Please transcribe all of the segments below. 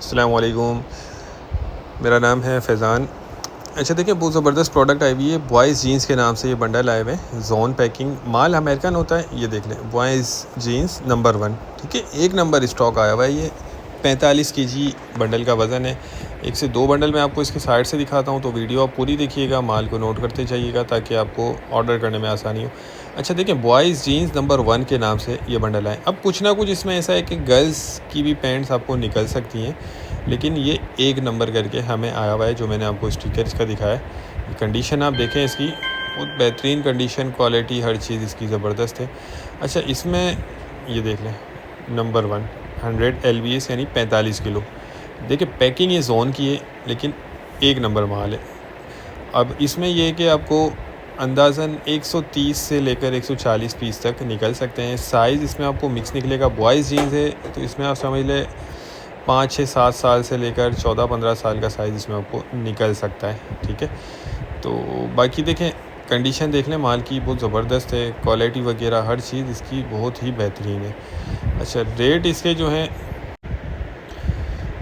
अस्सलाम वालेकुम, मेरा नाम है फैज़ान। अच्छा देखिए, बहुत ज़बरदस्त प्रोडक्ट आई हुई है। बॉयज़ जीन्स के नाम से ये बंडल आए हुए हैं। जोन पैकिंग, माल अमेरिकन होता है। ये देख लें, बॉयज़ जीन्स नंबर 1, ठीक है। एक नंबर स्टॉक आया हुआ है। ये 45 केजी बंडल का वज़न है। 1 से 2 बंडल मैं आपको इसके साइड से दिखाता हूँ, तो वीडियो आप पूरी देखिएगा, माल को नोट करते जाइएगा ताकि आपको ऑर्डर करने में आसानी हो। अच्छा देखिए, बॉयज़ जीन्स नंबर 1 के नाम से ये बंडल आए। अब कुछ ना कुछ इसमें ऐसा है कि गर्ल्स की भी पैंट्स आपको निकल सकती हैं, लेकिन ये एक नंबर करके हमें आया हुआ है, जो मैंने आपको स्टिकर इसका दिखाया है। कंडीशन आप देखें इसकी, बहुत बेहतरीन कंडीशन, क्वालिटी, हर चीज़ इसकी ज़बरदस्त है। अच्छा, इसमें ये देख लें, नंबर 1 100 LBS यानी 45 किलो। देखिए पैकिंग ये जोन की है, लेकिन एक नंबर माल है। अब इसमें यह है कि आपको अंदाज़न 130 से लेकर 140 पीस तक निकल सकते हैं। साइज़ इसमें आपको मिक्स निकलेगा। बॉयज़ जीन्स है तो इसमें आप समझ लें 5, 6, 7 साल से लेकर 14, 15 साल का साइज़ इसमें आपको निकल सकता है, ठीक है। तो बाकी देखें, कंडीशन देख लें माल की, बहुत ज़बरदस्त है। क्वालिटी वगैरह हर चीज़ इसकी बहुत ही बेहतरीन है। अच्छा, रेट इसके जो हैं,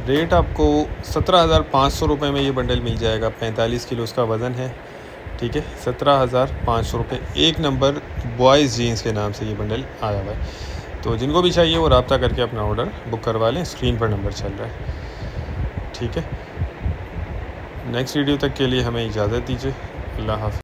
रेट आपको 17,500 रुपये में ये बंडल मिल जाएगा। 45 किलो उसका वज़न है, ठीक है। 17,500 रुपये, एक नंबर बॉयज़ जीन्स के नाम से ये बंडल आया हुआ है। तो जिनको भी चाहिए वो रब्ता करके अपना ऑर्डर बुक करवा लें। स्क्रीन पर नंबर चल रहा है, ठीक है। नेक्स्ट वीडियो तक के लिए हमें इजाज़त दीजिए। अल्लाह हाफ़िज़।